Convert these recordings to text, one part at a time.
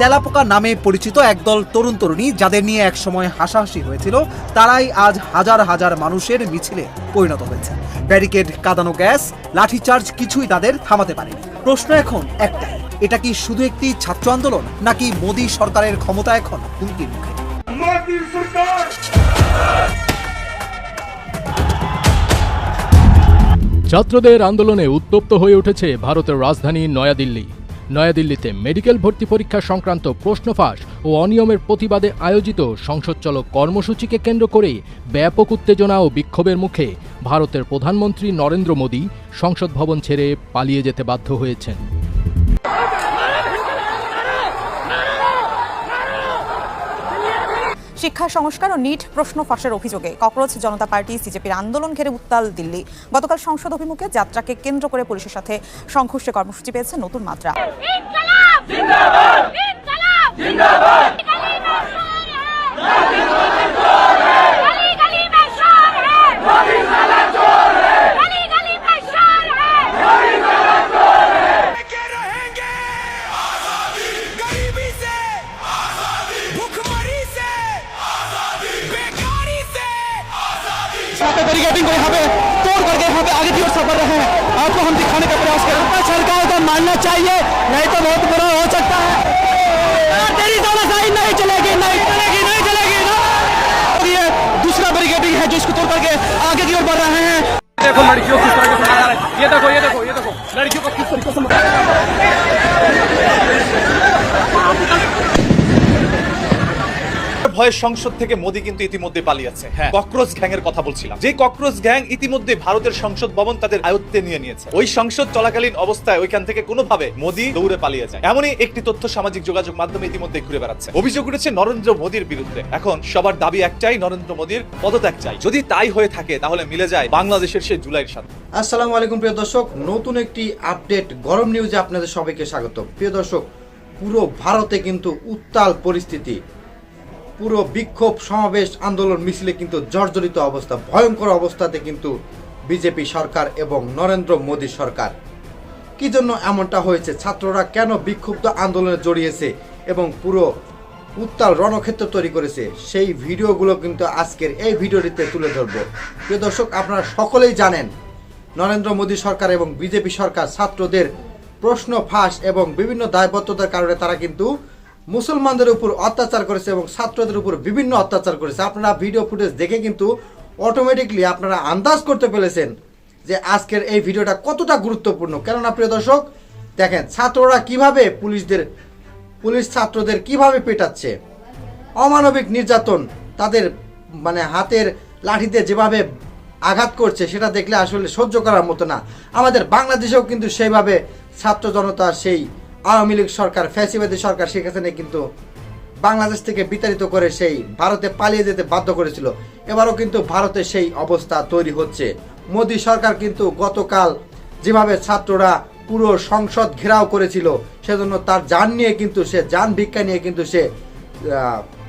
তেলাপোকা নামে পরিচিত একদল তরুণ তরুণী যাদের নিয়ে একসময় হাসাহাসি হয়েছিল, তারাই আজ হাজার হাজার মানুষের মিছিলে পরিণত হয়েছে। ব্যারিকেড, কাঁদানো গ্যাস, লাঠিচার্জ কিছুই তাদের থামাতে পারেনি। প্রশ্ন এখন একটাই, এটা কি শুধু একটি ছাত্র আন্দোলন, নাকি মোদী সরকারের ক্ষমতা এখন হুমকির মুখে? ছাত্রদের আন্দোলনে উত্তপ্ত হয়ে উঠেছে ভারতের রাজধানী নয়াদিল্লি। নয়াদিল্লিতে মেডিকেল ভর্তি পরীক্ষা সংক্রান্ত প্রশ্ন ফাঁস ও অনিয়মের প্রতিবাদে আয়োজিত সংসদচলক কর্মসূচিকে কেন্দ্র করে ব্যাপক উত্তেজনা ও বিক্ষোভের মুখে ভারতের প্রধানমন্ত্রী নরেন্দ্র মোদী সংসদ ভবন ছেড়ে পালিয়ে যেতে বাধ্য হয়েছেন। শিক্ষা সংস্কার ও নিট প্রশ্ন ফাঁসের অভিযোগে ককরোচ জনতা পার্টি সিজেপির আন্দোলন ঘিরে উত্তাল দিল্লি। গতকাল সংসদ অভিমুখে যাত্রাকে কেন্দ্র করে পুলিশের সাথে সংঘর্ষে কর্মসূচি পেয়েছে নতুন মাত্রা। बैरिकेडिंग को यहाँ पे तोड़ करके यहाँ पे आगे की ओर सफर रहे हैं, आपको हम दिखाने का प्रयास करें। सरकार को मानना चाहिए, नहीं तो बहुत बुरा हो सकता है। तेरी तानाशाही नहीं चलेगी, नहीं चलेगी, नहीं चलेगी ना। और ये दूसरा बैरिकेडिंग है जो इसको तोड़ करके आगे की ओर बढ़ रहे हैं। देखो लड़कियों किस तरह से मारा जा रहा है, ये देखो ये देखो ये देखो लड़कियों को किस तरीके से ভয়ে সংসদ থেকে মোদি কিন্তু ইতিমধ্যে পালিয়েছে। হ্যাঁ, ককরোচ গ্যাং এর কথা বলছিলাম। যে ককরোচ গ্যাং ইতিমধ্যে ভারতের সংসদ ভবন তাদের আয়ত্তে নিয়ে নিয়েছে। ওই সংসদ চলাকালীন অবস্থায় ওইখান থেকে কোনোভাবে মোদি দৌড়ে পালিয়ে যায়, এমনই একটি তথ্য সামাজিক যোগাযোগ মাধ্যমে ইতিমধ্যে ঘুরে বেড়াচ্ছে। অভিযোগ উঠেছে নরেন্দ্র মোদির বিরুদ্ধে। এখন সবার দাবি একটাই, নরেন্দ্র মোদির পদত্যাগ চাই। যদি তাই হয়ে থাকে তাহলে মিলে যায় বাংলাদেশের সেই জুলাইয়ের সাথে। আসসালামু আলাইকুম প্রিয় দর্শক, নতুন একটি আপডেট গরম নিউজে আপনাদের সবাইকে স্বাগত। প্রিয় দর্শক, পুরো ভারতে কিন্তু উত্তাল পরিস্থিতি, পুরো বিক্ষোভ, সমাবেশ, আন্দোলন, মিছিলে কিন্তু জর্জরিত অবস্থা, ভয়ঙ্কর অবস্থাতে কিন্তু বিজেপি সরকার এবং নরেন্দ্র মোদী সরকার। কি জন্য এমনটা হয়েছে, ছাত্ররা কেন বিক্ষুব্ধ আন্দোলনে জড়িয়েছে এবং পুরো উত্তাল রণক্ষেত্র তৈরি করেছে, সেই ভিডিওগুলো কিন্তু আজকের এই ভিডিওটিতে তুলে ধরবো। প্রিয় দর্শক, আপনারা সকলেই জানেন নরেন্দ্র মোদী সরকার এবং বিজেপি সরকার ছাত্রদের প্রশ্ন ফাঁস এবং বিভিন্ন দায়বদ্ধতার কারণে তারা কিন্তু মুসলমানদের উপর অত্যাচার করেছে এবং ছাত্রদের উপর বিভিন্ন অত্যাচার করেছে। আপনারা ভিডিও ফুটেজ দেখে কিন্তু অটোমেটিকলি আপনারা আন্দাজ করতে পেরেছেন যে আজকের এই ভিডিওটা কতটা গুরুত্বপূর্ণ। কেননা প্রিয় দর্শক, দেখেন ছাত্ররা কিভাবে পুলিশ ছাত্রদের কিভাবে পেটাচ্ছে, অমানবিক নির্যাতন, তাদের মানে হাতের লাঠিতে যেভাবে আঘাত করছে সেটা দেখলে আসলে সহ্য করার মতো না। আমাদের বাংলাদেশেও কিন্তু সেইভাবে ছাত্র জনতা, সেই আওয়ামী লীগ সরকার, ফ্যাসিবাদী সরকার শেখ হাসিনা কিন্তু বাংলাদেশ থেকে বিতাড়িত করে সেই ভারতে পালিয়ে যেতে বাধ্য করেছিল। এবারও কিন্তু ভারতে সেই অবস্থা তৈরি হচ্ছে। মোদী সরকার কিন্তু গতকাল যেভাবে ছাত্ররা পুরো সংসদ ঘেরাও করেছিল, সেজন্য তার যান নিয়ে কিন্তু সে যান ভিক্ষা নিয়ে কিন্তু সে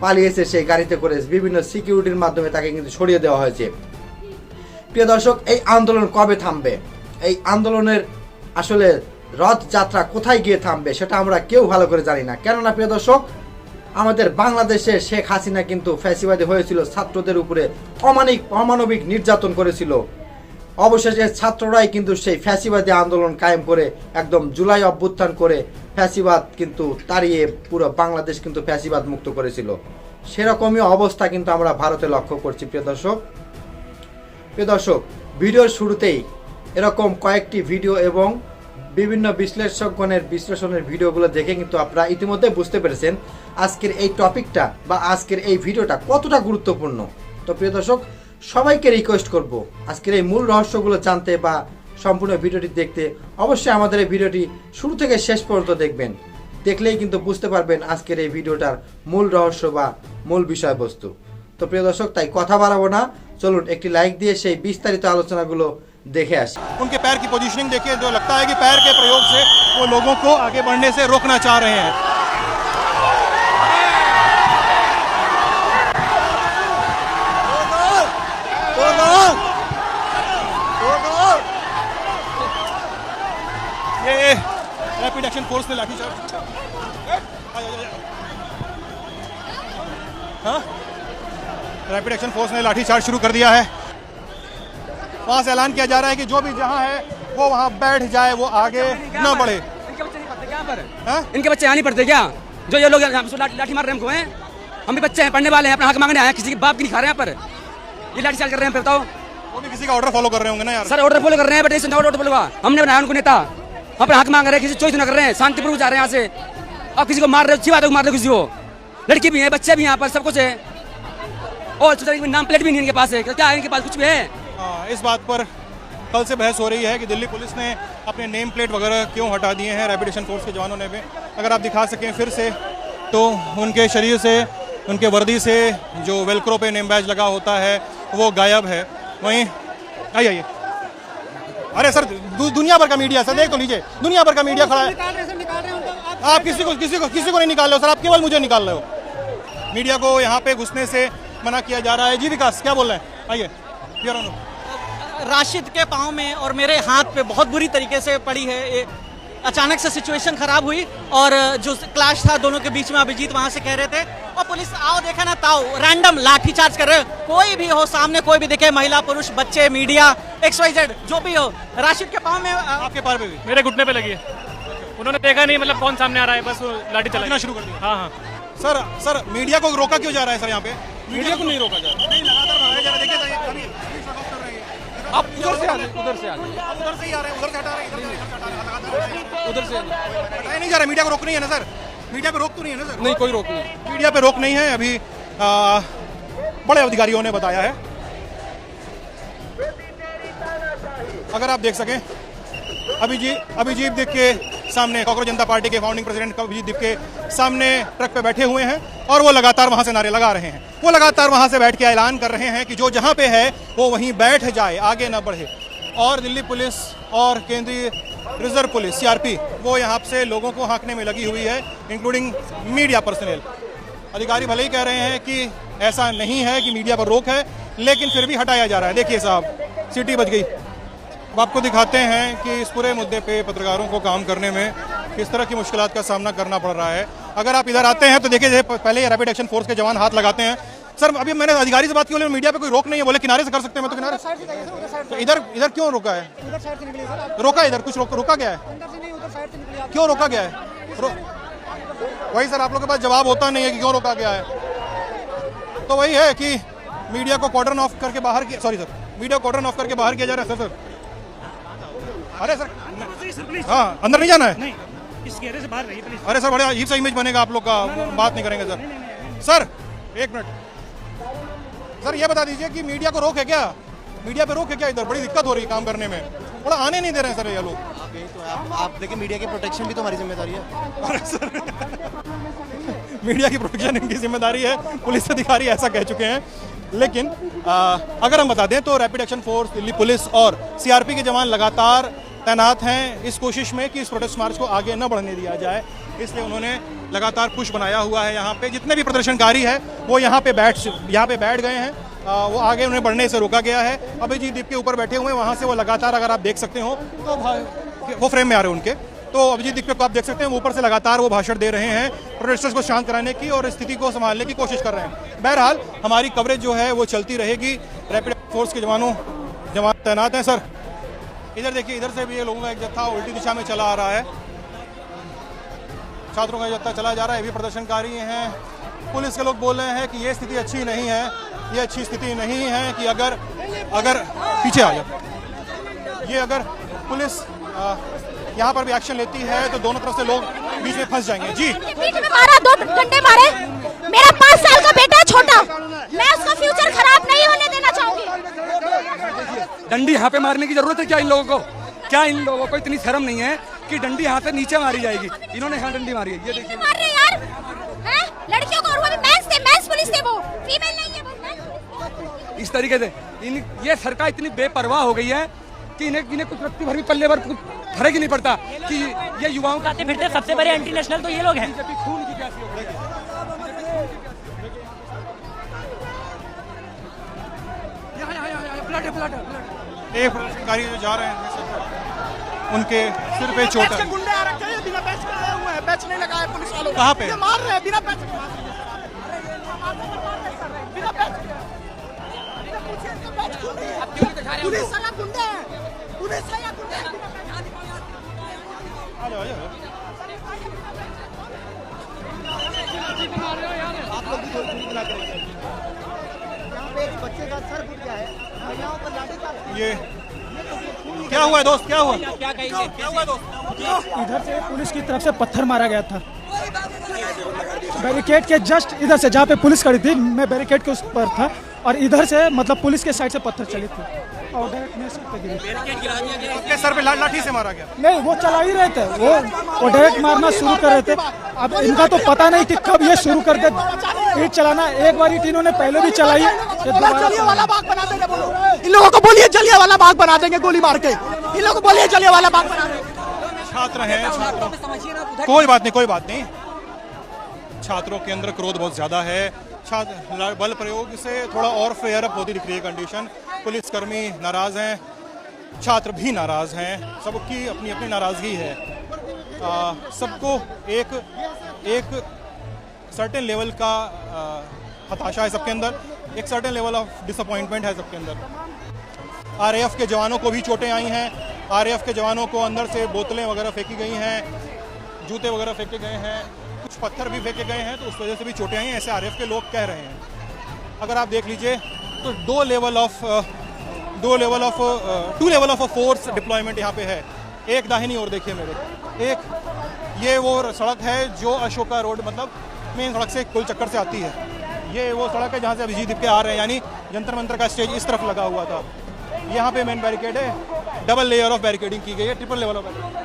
পালিয়েছে সেই গাড়িতে করে। বিভিন্ন সিকিউরিটির মাধ্যমে তাকে কিন্তু সরিয়ে দেওয়া হয়েছে। প্রিয় দর্শক, এই আন্দোলন কবে থামবে, এই আন্দোলনের আসলে রথযাত্রা কোথায় গিয়ে থামবে সেটা আমরা কেউ ভালো করে জানি না। কেননা প্রিয় দর্শক, আমাদের বাংলাদেশে শেখ হাসিনা কিন্তু ফ্যাসিবাদী হয়েছিল, ছাত্রদের উপরে অমানবিক নির্যাতন করেছিল। অবশেষে ছাত্ররাই কিন্তু সেই ফ্যাসিবাদী আন্দোলন কায়েম করে একদম জুলাই অভ্যুত্থান করে ফ্যাসিবাদ কিন্তু তাড়িয়ে পুরো বাংলাদেশ কিন্তু ফ্যাসিবাদ মুক্ত করেছিল। সেরকমই অবস্থা কিন্তু আমরা ভারতে লক্ষ্য করছি। প্রিয় দর্শক, ভিডিওর শুরুতেই এরকম কয়েকটি ভিডিও এবং বিভিন্ন বিশ্লেষণের ভিডিওগুলো দেখে কিন্তু আপনারা ইতিমধ্যে বুঝতে পেরেছেন আজকের এই টপিকটা বা আজকের এই ভিডিওটা কতটা গুরুত্বপূর্ণ। তো প্রিয় দর্শক, সবাইকে রিকোয়েস্ট করব আজকের এই মূল রহস্যগুলো জানতে বা সম্পূর্ণ ভিডিওটি দেখতে অবশ্যই আমাদের এই ভিডিওটি শুরু থেকে শেষ পর্যন্ত দেখবেন। দেখলেই কিন্তু বুঝতে পারবেন আজকের এই ভিডিওটার মূল রহস্য বা মূল বিষয়বস্তু। তো প্রিয় দর্শক, তাই কথা বাড়াবো না, চলুন একটি লাইক দিয়ে সেই বিস্তারিত আলোচনাগুলো देखे आस उनके पैर की पोजीशनिंग देखिए, जो लगता है कि पैर के प्रयोग से वो लोगों को आगे बढ़ने से रोकना चाह रहे हैं। ये रैपिड एक्शन फोर्स ने लाठीचार्ज हाँ? रैपिड एक्शन फोर्स ने लाठीचार्ज शुरू कर दिया है। वहाँ से ऐलान किया जा रहा है कि जो भी जहाँ है वो वहाँ बैठ जाए, वो आगे न बढ़े। इनके बच्चे नहीं पढ़ते क्या पर? हाँ? इनके बच्चे यहाँ नहीं पढ़ते क्या? जो ये लोग यहाँ पे लाठी मार रहे हैं हमको हैं? हम भी बच्चे हैं, पढ़ने वाले हैं, अपना हक मांगने आए हैं, किसी के बाप की नहीं खा रहे हैं यहाँ पर। ये लाठी चार्ज कर रहे हैं, बताओ। वो भी किसी का ऑर्डर फॉलो कर रहे होंगे ना यार। सर ऑर्डर फॉलो कर रहे हैं, बट इससे ऑर्डर फॉलो हुआ। हमने बनाया उनको नेता, हम अपना हक मांग रहे हैं, किसी चोरी ना कर रहे हैं, शांतिपूर्वक जा रहे हैं यहाँ से। अब किसी को मार रहे हो, अच्छी बात है, मार रहे हो किसी को। लड़की भी है, बच्चे भी यहाँ पर, सब कुछ है, और नाम प्लेट भी नहीं इनके पास है। क्या है इनके पास? कुछ भी है? इस बात पर कल से बहस हो रही है कि दिल्ली पुलिस ने अपने नेम प्लेट वगैरह क्यों हटा दिए हैं रैपिड एक्शन फोर्स के जवानों ने भी। अगर आप दिखा सकें फिर से, तो उनके शरीर से, उनके वर्दी से जो वेलक्रो पे नेम बैज लगा होता है वो गायब है। वहीं आइए, अरे सर दुनिया भर का मीडिया, सर देख तो लीजिए, दुनिया भर का मीडिया खड़ा है। आप किसी को नहीं निकाल रहे हो सर, आप केवल मुझे निकाल रहे हो। मीडिया को यहाँ पे घुसने से मना किया जा रहा है। जी विकास क्या बोल रहे हैं? आइए। राशिद के पाँव में और मेरे हाथ पे बहुत बुरी तरीके से पड़ी है। अचानक से सिचुएशन खराब हुई और जो क्लैश था दोनों के बीच में, अभिजीत वहां से कह रहे थे और पुलिस आओ देखा ना ताओ, रैंडम लाठीचार्ज कर रहे। कोई भी हो सामने, कोई भी दिखे, महिला पुरुष बच्चे मीडिया XYZ जो भी हो। राशिद के पाँव में, आपके पार पे भी? मेरे घुटने पे लगी है। उन्होंने देखा नहीं मतलब कौन सामने आ रहा है, बस वो लाठी चलाना शुरू कर दिया। हाँ हाँ सर मीडिया को रोका क्यों जा रहा है सर? यहाँ पे मीडिया को नहीं रोका जा रहा, नहीं लगातार भगाया जा रहा है। देखिए आप उधर से आ जाए, उधर से आ जाए, उधर से ही आ रहे हैं, उधर से हटा रहे हैं, उधर से हटाया नहीं जा रहा। मीडिया को रोक नहीं है ना सर? मीडिया पे रोक तो नहीं है ना सर? नहीं कोई रोक नहीं, मीडिया पे रोक नहीं है। अभी बड़े अधिकारियों ने बताया है। अगर आप देख सकें, अभिजीत दीप के सामने, कांग्रेस जनता पार्टी के फाउंडिंग प्रेसिडेंट अभिजीत दीप के सामने ट्रक पे बैठे हुए हैं और वो लगातार वहां से नारे लगा रहे हैं। वो लगातार वहां से बैठ के ऐलान कर रहे हैं कि जो जहां पे है वो वहीं बैठ जाए, आगे ना बढ़े। और दिल्ली पुलिस और केंद्रीय रिजर्व पुलिस CRP वो यहाँ से लोगों को हाँकने में लगी हुई है, इंक्लूडिंग मीडिया पर्सनल। अधिकारी भले ही कह रहे हैं कि ऐसा नहीं है कि मीडिया पर रोक है, लेकिन फिर भी हटाया जा रहा है। देखिए साहब, सीटी बज गई। अब आपको दिखाते हैं कि इस पूरे मुद्दे पे पत्रकारों को काम करने में किस तरह की मुश्किलात का सामना करना पड़ रहा है। अगर आप इधर आते हैं तो देखिए, पहले रैपिड एक्शन फोर्स के जवान हाथ लगाते हैं। सर अभी मैंने अधिकारी से बात की, बोले मीडिया पे कोई रोक नहीं है, बोले किनारे से कर सकते हैं। मैं तो किनारे, तो इधर क्यों रोका है? रोका इधर कुछ रोका गया है? क्यों रोका गया है? वही सर, आप लोग के पास जवाब होता नहीं है कि क्यों रोका गया है। तो वही है कि मीडिया को कॉर्डन ऑफ करके बाहर किया, sorry sir, media cordon off करके बाहर किया जा रहा है। सर अरे सर, हाँ अंदर नहीं जाना है। नहीं, इस घेरे से बाहर रहिए प्लीज। अरे सर, बड़ा अजीब सा इमेज बनेगा आप लोग का, बात नहीं करेंगे सर। सर एक मिनट सर, ये बता दीजिए कि मीडिया को रोक है क्या? मीडिया पे रोक है क्या? इधर बड़ी दिक्कत हो रही है काम करने में, थोड़ा आने नहीं दे रहे हैं सर ये लोग। आप देखिए, मीडिया की प्रोटेक्शन भी तो हमारी जिम्मेदारी है। अरे सर मीडिया की प्रोटेक्शन इनकी जिम्मेदारी है, पुलिस अधिकारी ऐसा कह चुके हैं। लेकिन अगर हम बता दें तो rapid action force, Delhi police और CRP के जवान लगातार तैनात हैं इस कोशिश में कि इस प्रोटेस्ट मार्च को आगे न बढ़ने दिया जाए। इसलिए उन्होंने लगातार पुश बनाया हुआ है। यहाँ पे जितने भी प्रदर्शनकारी हैं वो यहाँ पे बैठ गए हैं। वो आगे उन्हें बढ़ने से रोका गया है। अभिजीत दीप के ऊपर बैठे हुए हैं, वहाँ से वो लगातार, अगर आप देख सकते हो तो वो फ्रेम में आ रहे हैं उनके, तो अभिजीत दीप को आप देख सकते हैं, ऊपर से लगातार वो भाषण दे रहे हैं, प्रोटेस्टर्स को शांत कराने की और स्थिति को संभालने की कोशिश कर रहे हैं। बहरहाल हमारी कवरेज जो है वो चलती रहेगी। रैपिड फोर्स के जवान तैनात हैं। सर इधर देखिए, इधर से भी ये लोगों का एक जत्था उल्टी दिशा में चला आ रहा है, छात्रों का जत्था चला जा रहा है, ये भी प्रदर्शनकारी हैं। पुलिस के लोग बोल रहे हैं कि ये स्थिति अच्छी नहीं है, ये अच्छी स्थिति नहीं है कि अगर पीछे आ जाए, ये अगर पुलिस यहाँ पर भी एक्शन लेती है तो दोनों तरफ से लोग बीच में फंस जाएंगे। जी बीच में मारा, 2 डंडे मारे। मेरा 5 साल का बेटा है छोटा, मैं उसका फ्यूचर खराब नहीं होने देना चाहूंगी। डंडी यहाँ पे मारने की जरूरत है क्या इन लोगों को? क्या इन लोगों को इतनी शर्म नहीं है कि डंडी यहाँ से नीचे मारी जाएगी? इन्होंने यहाँ डंडी मारी है, ये देखिए। मार रहे यार, हैं? लड़कियों को, और वो भी मेंस पुलिस थे, वो फीमेल नहीं है, वो मेंस। इस तरीके से ये सरकार इतनी बेपरवाह हो गई है कि इन्हें कुछ रत्ती भर भी पल्ले भर कुछ फर्क ही नहीं पड़ता कि ये युवाओं का फिरते सबसे बड़े एंटी नेशनल तो ये लोग हैं। खून की प्यासी हो गई है। एक प्रदर्शनकारी जो जा रहे हैं उनके सिर पे चोट है। गुंडे आ रखे हैं, बिना बैच के आए हुए हैं। हैं, पैच नहीं लगा है पुलिस वालों। कहाँ पे? ये मार रहे हैं बिना पैच के। बिना पैच के। पुलिस वाला गुंडे हैं, पुलिस वाला गुंडे हैं। आ जाओ, आ जाओ। आप लोग भी थोड़ी दूरी बना के रखिए। यहाँ पे एक बच्चे का सर फूट गया है, महिलाओं पर लाठीचार्ज। ये क्या हुआ है दोस्त, क्या हुआ? क्या हुआ दोस्त? इधर से पुलिस की तरफ से पत्थर मारा गया था बैरिकेड के जस्ट इधर से, जहाँ पे पुलिस खड़ी थी, मैं बैरिकेड के उस पर था और इधर से मतलब पुलिस के साइड से पत्थर चले थे और डायरेक्ट मेरे सर पे गिरे। आपके सर पे लाठी से मारा गया? नहीं, वो चला ही रहे थे, वो डायरेक्ट मारना शुरू कर रहे थे। अब इनका तो पता नहीं कि कब ये शुरू कर दे ईंट चलाना। एक बार ईंट इन्होंने पहले भी चलाई, जलियांवाला बाग बना देंगे बोलो। इन लोगों को बोलिए जलियांवाला बाग बना देंगे गोली मार के। इन लोगों को बोलिए जलियांवाला बाग बना देंगे। छात्र हैं, छात्रों, कोई बात नहीं, कोई बात नहीं। छात्रों के अंदर क्रोध बहुत ज्यादा है। छात्र बल प्रयोग से थोड़ा और फेयर अप होती दिख रही है कंडीशन। पुलिसकर्मी नाराज हैं, छात्र भी नाराज हैं, सबकी अपनी अपनी नाराजगी है। सबको एक सर्टेन लेवल का हताशा है सबके अंदर, एक सर्टेन लेवल ऑफ डिसअपॉइंटमेंट है सबके अंदर। आरएएफ के जवानों को भी चोटें आई हैं। आरएएफ के जवानों को अंदर से बोतलें वगैरह फेंकी गई हैं, जूते वगैरह फेंके गए हैं, कुछ पत्थर भी फेंके गए हैं, तो उस वजह से भी चोटें आई हैं, ऐसे आरएएफ के लोग कह रहे हैं। अगर आप देख लीजिए तो two level of force deployment यहाँ पे है। एक दाहिनी ओर देखिए मेरे, एक ये वो सड़क है जो अशोका रोड मतलब मेन सड़क से कुल चक्कर से आती है। ये वो सड़क है जहाँ से अभिजीत दीप के आ रहे हैं, यानी जंतर मंतर का स्टेज इस तरफ लगा हुआ था। यहाँ पे मेन बैरिकेड है, डबल लेयर ऑफ बैरिकेडिंग की गई है, triple level of barricading.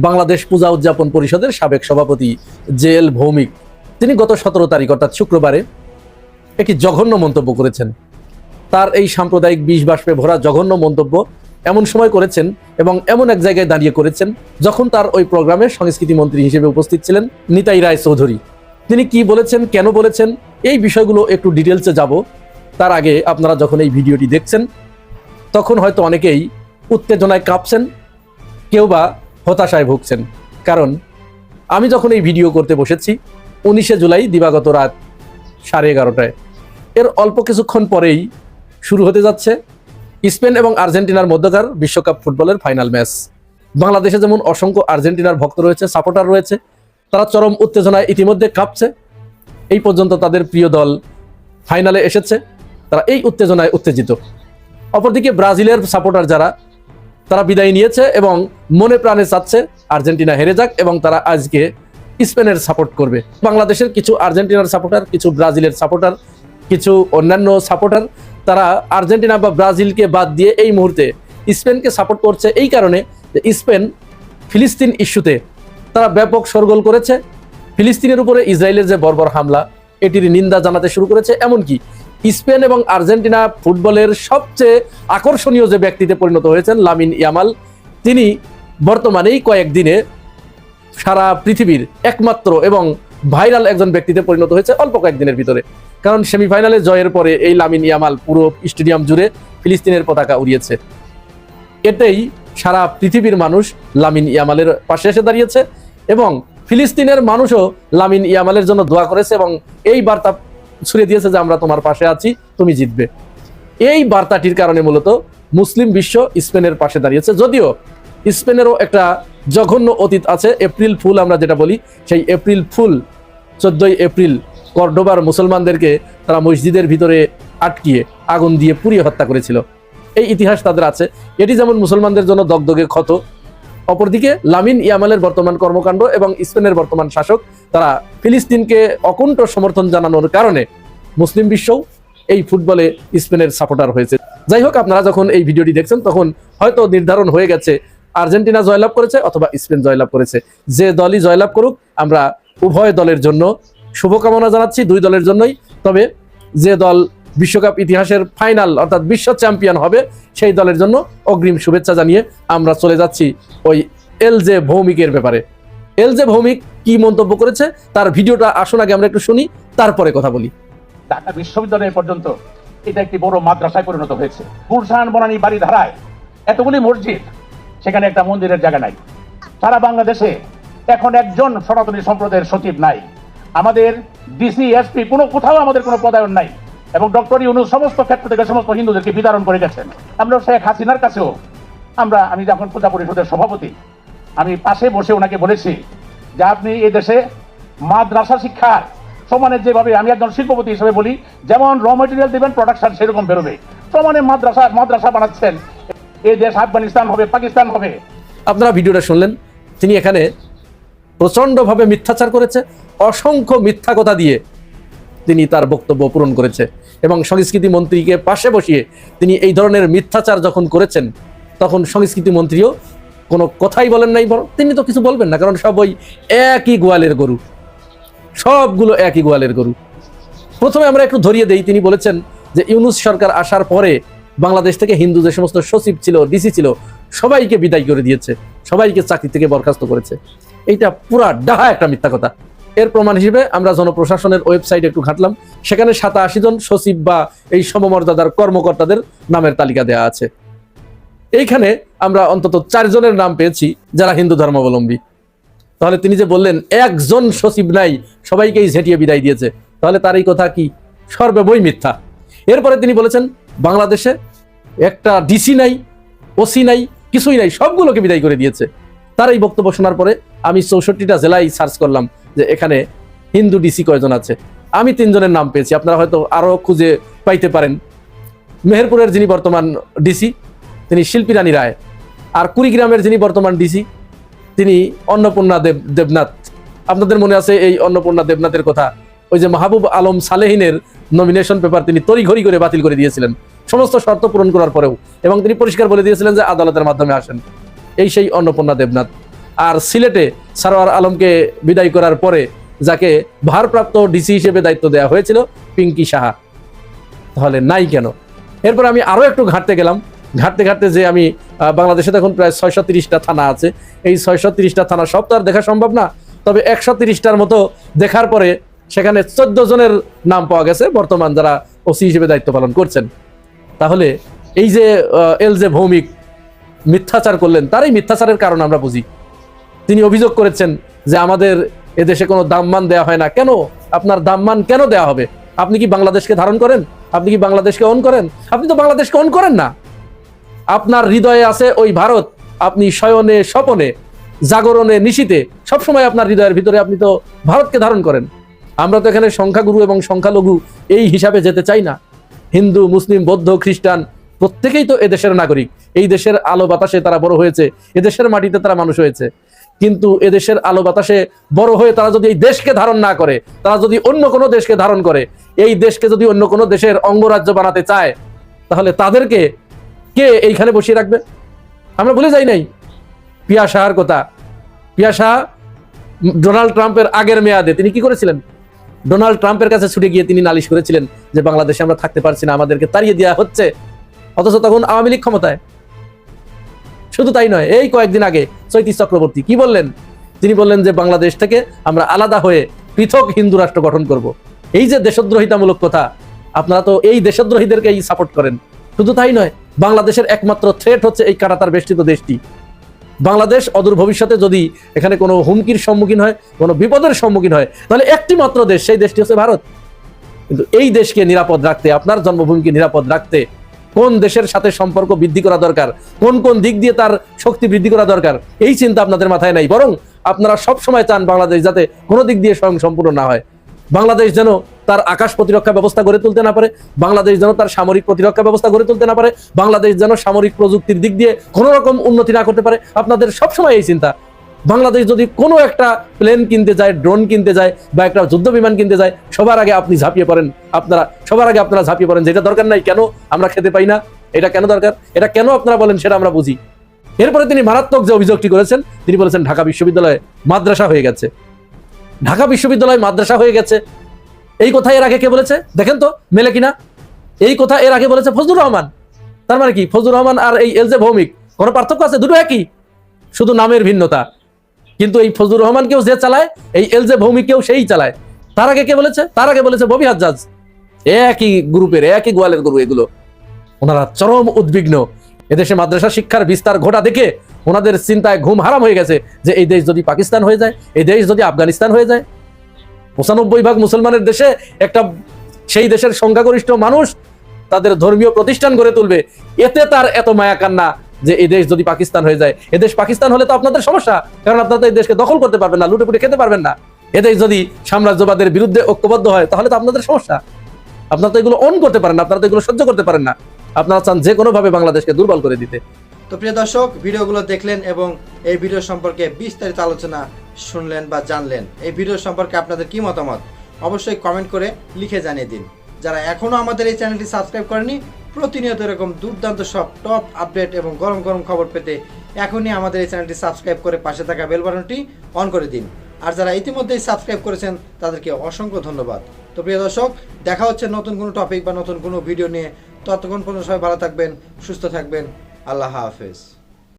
Bangladesh পূজা উদযাপন পরিষদের সাবেক সভাপতি জেএল ভৌমিক তিনি গত 17 তারিখ অর্থাৎ শুক্রবারে একটি জঘন্য মন্তব্য করেছেন। তার এই সাম্প্রদায়িক বিষ বাষ্পে ভরা জঘন্য মন্তব্য এমন সময় করেছেন এবং এমন এক জায়গায় দাঁড়িয়ে করেছেন যখন তার ওই প্রোগ্রামে সংস্কৃতি মন্ত্রী হিসেবে উপস্থিত ছিলেন নিতাই রায় চৌধুরী। তিনি কি বলেছেন, কেন বলেছেন, এই বিষয়গুলো একটু ডিটেলসে যাব। তার আগে আপনারা যখন এই ভিডিওটি দেখছেন তখন হয়তো অনেকেই উত্তেজনায় কাঁপছেন, কেউ বা হতাশায় ভুগছেন। কারণ আমি যখন এই ভিডিও করতে বসেছি 19শে জুলাই দিবাগত রাত 11:30টায়, এর অল্প কিছুক্ষণ পরেই শুরু হতে যাচ্ছে স্পেন এবং আর্জেন্টিনার মধ্যকার বিশ্বকাপ ফুটবলের ফাইনাল ম্যাচ। বাংলাদেশে যেমন অসংখ্য আর্জেন্টিনার ভক্ত রয়েছে, সাপোর্টার রয়েছে, তারা চরম উত্তেজনায় ইতিমধ্যে কাঁপছে। এই পর্যন্ত তাদের প্রিয় দল ফাইনালে এসেছে, তারা এই উত্তেজনায় উত্তেজিত। অপরদিকে ব্রাজিলের সাপোর্টার যারা, তারা বিদায় নিয়েছে এবং মনে প্রাণে চাচ্ছে আর্জেন্টিনা হেরে যাক এবং তারা আজকে স্পেনের সাপোর্ট করবে। বাংলাদেশের কিছু আর্জেন্টিনার সাপোর্টার, কিছু ব্রাজিলের সাপোর্টার, কিছু অন্যান্য সাপোর্টার তারা আর্জেন্টিনা বা ব্রাজিলকে বাদ দিয়ে এই মুহূর্তে স্পেনকে সাপোর্ট করছে এই কারণে যে স্পেন ফিলিস্তিন ইস্যুতে তারা ব্যাপক শোরগোল করেছে। ফিলিস্তিনের উপরে ইসরায়েলের যে বর্বর হামলা এটির নিন্দা জানাতে শুরু করেছে। এমনকি স্পেন এবং আর্জেন্টিনা ফুটবলের সবচেয়ে আকর্ষণীয় যে ব্যক্তিতে পরিণত হয়েছেন লামিন ইয়ামাল, তিনি বর্তমানেই কয়েকদিনে সারা পৃথিবীর একমাত্র এবং ভাইরাল একজন ব্যক্তিতে পরিণত হয়েছে অল্প কয়েকদিনের ভিতরে। কারণ সেমিফাইনালে জয়ের পরে এই লামিন ইয়ামাল পুরো স্টেডিয়াম জুড়ে ফিলিস্তিনের পতাকা উড়িয়েছে। এটাই সারা পৃথিবীর মানুষ লামিন ইয়ামালের পাশে এসে দাঁড়িয়েছে এবং ফিলিস্তিনের মানুষও লামিন ইয়ামালের জন্য দোয়া করেছে এবং এই বার্তা ছড়িয়ে দিয়েছে যে আমরা তোমার পাশে আছি, তুমি জিতবে। এই বার্তাটির কারণে মূলত মুসলিম বিশ্ব স্পেনের পাশে দাঁড়িয়েছে। যদিও স্পেনেরও একটা জঘন্য অতীত আছে, এপ্রিল ফুল আমরা যেটা বলি, সেই এপ্রিল ফুল 14ই এপ্রিল কর্ডোবার মুসলমানদেরকে তারা মসজিদের ভিতরে আটকিয়ে আগুন দিয়ে পুড়িয়ে হত্যা করেছিল। এই ইতিহাস তাদের আছে। এটি যেমন মুসলমানদের জন্য দগদগে ক্ষত, অপরদিকে লামিন ইয়ামালের বর্তমান কর্মকাণ্ড এবং স্পেনের বর্তমান শাসক তারা ফিলিস্তিনকে অকুণ্ঠ সমর্থন জানানোর কারণে মুসলিম বিশ্বও এই ফুটবলে স্পেনের সাপোর্টার হয়েছে। যাই হোক, আপনারা যখন এই ভিডিওটি দেখছেন তখন হয়তো নির্ধারণ হয়ে গেছে আর্জেন্টিনা জয়লাভ করেছে অথবা স্পেন জয়লাভ করেছে। যে দলই জয়লাভ করুক আমরা উভয় দলের জন্য শুভকামনা জানাচ্ছি, দুই দলের জন্যই। তবে যে দল বিশ্বকাপ ইতিহাসের ফাইনাল অর্থাৎ বিশ্ব চ্যাম্পিয়ন হবে সেই দলের জন্য অগ্রিম শুভেচ্ছা জানিয়ে আমরা চলে যাচ্ছি ওই এলজে ভৌমিকের ব্যাপারে। এলজে ভৌমিক কি মন্তব্য করেছে তার ভিডিওটা আসুন আগে আমরা একটু শুনি, তারপরে কথা বলি। ঢাকা বিশ্ববিদ্যালয় পর্যন্ত এটা একটি বড় মাদ্রাসায় পরিণত হয়েছে। গুলশান বনানী বাড়ি ধারায় এতগুলি মসজিদ, সেখানে একটা মন্দিরের জায়গা নাই। সারা বাংলাদেশে এখন একজন সনাতনী সম্প্রদায়ের সচিব নাই। আমাদের ডিসি এসপি কোথাও আমাদের কোনো পদায়ন নাই, এবং ডক্টর ইউনূস সমস্ত ক্ষেত্র থেকে সমস্ত হিন্দুদেরকে বিতরণ করে গেছেন। আমরা শেখ হাসিনার কাছেও আমি যখন পূজা পরিষদের সভাপতি, আমি পাশে বসে ওনাকে বলেছি যে আপনি এই দেশে মাদ্রাসা শিক্ষার সমানে যেভাবে, আমি একজন শিল্পপতি হিসেবে বলি, যেমন র মেটেরিয়াল দিবেন প্রোডাকশন সেরকম বেরোবে, সমানে মাদ্রাসা বানাচ্ছেন, এই দেশ আফগানিস্তান হবে, পাকিস্তান হবে। আপনারা ভিডিওটা শুনলেন, তিনি এখানে প্রচণ্ডভাবে মিথ্যাচার করেছে, অসংখ্য মিথ্যা কথা দিয়ে তিনি তার বক্তব্য পূরণ করেছে, এবং সংস্কৃতি মন্ত্রীকে পাশে বসিয়ে তিনি এই ধরনের মিথ্যাচার যখন করেছেন, তখন সংস্কৃতি মন্ত্রীও কোনো কথাই বলেন নাই। বরং তিনি তো কিছু বলবেন না, কারণ সব ওই একই গোয়ালের গরু, সবগুলো একই গোয়ালের গরু। প্রথমে আমরা একটু ধরিয়ে দেই, তিনি বলেছেন যে ইউনূস সরকার আসার পরে বাংলাদেশ থেকে হিন্দু যে সমস্ত সচিব ছিল, ডিসি ছিল, সবাইকে বিদায় করে দিয়েছে, সবাইকে চাকরি থেকে বরখাস্ত করেছে। এইটা পুরা ডাহা একটা মিথ্যা কথা। এর প্রমাণ হিসেবে আমরা জনপ্রশাসনের ওয়েবসাইটে একটু ঘাটলাম, সেখানে 87 জন সচিব বা এই সমমর্যাদার কর্মকর্তাদের নামের তালিকা দেওয়া আছে। এইখানে আমরা অন্তত 4 জনের নাম পেয়েছি যারা হিন্দু ধর্মাবলম্বী। তাহলে তিনি যে বললেন একজন সচিব নাই, সবাইকেই ঝেঁটিয়ে বিদায় দিয়েছে, তাহলে তার এই কথা কি সর্ববই মিথ্যা। এরপরে তিনি বলেছেন বাংলাদেশে একটা ডিসি নাই, ওসি নাই, কিছুই নাই, সবগুলোকে বিদায় করে দিয়েছে। তার এই বক্তব্য শোনার পরে আমি 64টা জেলায় সার্চ করলাম যে এখানে হিন্দু ডিসি কয়জন আছে। আমি 3 জনের নাম পেয়েছি, আপনারা হয়তো আরো খুঁজে পাইতে পারেন। মেহেরপুরের যিনি বর্তমান ডিসি তিনি শিল্পী রানী রায়, আর কুড়িগ্রামের যিনি বর্তমান ডিসি তিনি অন্নপূর্ণা দেবনাথ। আপনাদের মনে আছে এই অন্নপূর্ণা দেবনাথের কথা, ওই যে মাহবুব আলম সালেহিনের নমিনেশন পেপার তিনি তড়িঘড়ি করে বাতিল করে দিয়েছিলেন সমস্ত শর্ত পূরণ করার পরেও, এবং তিনি পরিষ্কার বলে দিয়েছিলেন যে আদালতের মাধ্যমে আসেন। এই সেই অন্নপূর্ণা দেবনাথ। আর সিলেটে সারোয়ার আলমকে বিদায় করার পরে যাকে ভারপ্রাপ্ত ডিসি হিসেবে দায়িত্ব দেওয়া হয়েছিল পিঙ্কি সাহা, তাহলে নাই কেন? এরপর আমি আরো একটু ঘাটতে গেলাম, ঘাটতে যে আমি বাংলাদেশে এখন প্রায় 630টা থানা আছে। এই 630টা থানা সব তো আর দেখা সম্ভব না, তবে 130টার মতো দেখার পরে সেখানে 14 জনের নাম পাওয়া গেছে বর্তমান যারা ওসি হিসেবে দায়িত্ব পালন করছেন। তাহলে এই যে এলজে ভৌমিক মিথ্যাচার করলেন, তার এই মিথ্যাচারের কারণ আমরা বুঝি। তিনি অভিযোগ করেছেন যে আমাদের এদেশে কোনো দামমান দেওয়া হয় না। কেন? আপনার দামমান কেন দেওয়া হবে? আপনি কি বাংলাদেশকে ধারণ করেন? আপনি কি বাংলাদেশকে অন করেন? আপনি তো বাংলাদেশকে অন করেন না। আপনার হৃদয়ে আছে ওই ভারত। আপনি শয়নে স্বপনে জাগরণে নিশীতে সবসময় আপনার হৃদয়ের ভিতরে আপনি তো ভারতকে ধারণ করেন। আমরা তো এখানে সংখ্যাগুরু এবং সংখ্যালঘু এই হিসাবে যেতে চাই না। হিন্দু, মুসলিম, বৌদ্ধ, খ্রিস্টান প্রত্যেকেই তো এদেশের নাগরিক। এই দেশের আলো বাতাসে তারা বড় হয়েছে, এদেশের মাটিতে তারা মানুষ হয়েছে। কিন্তু এদেশের আলো বাতাসে বড় হয়ে তারা যদি এই দেশকে ধারণ না করে, তারা যদি অন্য কোনো দেশকে ধারণ করে, এই দেশকে যদি অন্য কোনো দেশের অঙ্গরাজ্য বানাতে চায়, তাহলে তাদেরকে কে এইখানে বসিয়ে রাখবে? আমরা ভুলে যাই নাই পিয়া শাহর কথা। পিয়া শাহ ডোনাল্ড ট্রাম্পের আগের মেয়াদে তিনি কি করেছিলেন? ডোনাল্ড ট্রাম্পের কাছে ছুটে গিয়ে তিনি নালিশ করেছিলেন যে বাংলাদেশে আমরা থাকতে পারছি না, আমাদেরকে তাড়িয়ে দেওয়া হচ্ছে। অথচ তখন আওয়ামী লীগ ক্ষমতায়। শুধু তাই নয়, এই কয়েকদিন আগে চৈতি চক্রবর্তী কি বললেন? তিনি বললেন যে বাংলাদেশ থেকে আমরা আলাদা হয়ে পৃথক হিন্দু রাষ্ট্র গঠন করব। এই যে দেশদ্রোহিতামূলক কথা, আপনারা তো এই দেশদ্রোহীদেরকেই সাপোর্ট করেন। শুধু তাই নয়, বাংলাদেশের একমাত্র থ্রেট হচ্ছে এই কাঁটাতার বেষ্টিত দেশটি। বাংলাদেশ অদূর ভবিষ্যতে যদি এখানে কোনো হুমকির সম্মুখীন হয়, কোনো বিপদের সম্মুখীন হয়, তাহলে একটি মাত্র দেশ, সেই দেশটি হচ্ছে ভারত। কিন্তু এই দেশকে নিরাপদ রাখতে, আপনার জন্মভূমিকে নিরাপদ রাখতে কোন দেশের সাথে সম্পর্ক বৃদ্ধি করা দরকার, কোন কোন দিক দিয়ে তার শক্তি বৃদ্ধি করা দরকার, এই চিন্তা আপনাদের মাথায় নাই। বরং আপনারা সব সময় চান বাংলাদেশ যাতে কোনো দিক দিয়ে স্বয়ং সম্পূর্ণ না হয়। বাংলাদেশ যেন তার আকাশ প্রতিরক্ষা ব্যবস্থা গড়ে তুলতে না পারে, বাংলাদেশ যেন তার সামরিক প্রতিরক্ষা ব্যবস্থা গড়ে তুলতে না পারে, বাংলাদেশ যেন সামরিক প্রযুক্তির দিক দিয়ে কোনো রকম উন্নতি না করতে পারে। আপনাদের সবসময় এই চিন্তা। বাংলাদেশ যদি কোনো একটা প্লেন কিনতে যায়, ড্রোন কিনতে যায়, বা একটা যুদ্ধ বিমান কিনতে যায়, সবার আগে আপনি ঝাঁপিয়ে পড়েন, আপনারা ঝাঁপিয়ে পড়েন যেটা দরকার নাই। কেন? আমরা খেতে পাই না, এটা কেন দরকার? এটা কেন আপনারা বলেন সেটা আমরা বুঝি। এরপরে তিনি মারাত্মক যে অভিযোগটি করেছেন, তিনি বলেছেন ঢাকা বিশ্ববিদ্যালয় মাদ্রাসা হয়ে গেছে। ঢাকা বিশ্ববিদ্যালয় মাদ্রাসা হয়ে গেছে, এই কথা এর আগে কে বলেছে? দেখেন তো মেলে কিনা। এই কথা এর আগে বলেছে ফজলুর রহমান। তার মানে কি ফজলুর রহমান আর এই এলজে ভৌমিক কোনো পার্থক্য আছে? দুটো একই, শুধু নামের ভিন্নতা। কিন্তু এই ফজলুর রহমানকেও যে চালায়, এই এলজে ভৌমিককেও সেই চালায়। তার আগে কে বলেছে? তার আগে বলেছে ববি হাজ্জাজ। একই গ্রুপের, একই গোয়ালের গরু এগুলো। ওনারা চরম উদ্বিগ্ন। এদেশে মাদ্রাসা শিক্ষার বিস্তার ঘটা দেখে ওনাদের চিন্তায় ঘুম হারাম হয়ে গেছে যে এই দেশ যদি পাকিস্তান হয়ে যায়, এই দেশ যদি আফগানিস্তান হয়ে যায়, ৯৫% মুসলমানের দেশে একটা সেই দেশের সংখ্যাগরিষ্ঠ মানুষ তাদের ধর্মীয় প্রতিষ্ঠান গড়ে তুলবে, এতে তার এত মায়া কান্না যে এই দেশ যদি পাকিস্তান হয়ে যায়। এদেশ পাকিস্তান হলে তো আপনাদের সমস্যা, কারণ আপনারা তো এই দেশকে দখল করতে পারবেন না, লুটেপুটে খেতে পারবেন না। এদেশ যদি সাম্রাজ্যবাদের বিরুদ্ধে ঐক্যবদ্ধ হয় তাহলে তো আপনাদের সমস্যা। আপনারা তো এগুলো অন করতে পারেন না, আপনারা তো এগুলো সহ্য করতে পারেন না। আপনারা চান যে কোনোভাবে বাংলাদেশকে দুর্বল করে দিতে। তো প্রিয় দর্শক, ভিডিওগুলো দেখলেন এবং এই ভিডিও সম্পর্কে বিস্তারিত আলোচনা শুনলেন বা জানলেন। এই ভিডিও সম্পর্কে আপনাদের কি মতামত অবশ্যই কমেন্ট করে লিখে জানিয়ে দিন। যারা এখনও আমাদের এই চ্যানেলটি সাবস্ক্রাইব করেনি, প্রতিনিয়ত এরকম দুর্দান্ত সব টপ আপডেট এবং গরম গরম খবর পেতে এখনই আমাদের এই চ্যানেলটি সাবস্ক্রাইব করে পাশে থাকা বেল বাটনটি অন করে দিন। আর যারা ইতিমধ্যেই সাবস্ক্রাইব করেছেন তাদেরকে অসংখ্য ধন্যবাদ। তো প্রিয় দর্শক, দেখা হচ্ছে নতুন কোনো টপিক বা নতুন কোনো ভিডিও নিয়ে। ততক্ষণ পর্যন্ত সবাই ভালো থাকবেন, সুস্থ থাকবেন। আল্লাহ হাফেজ।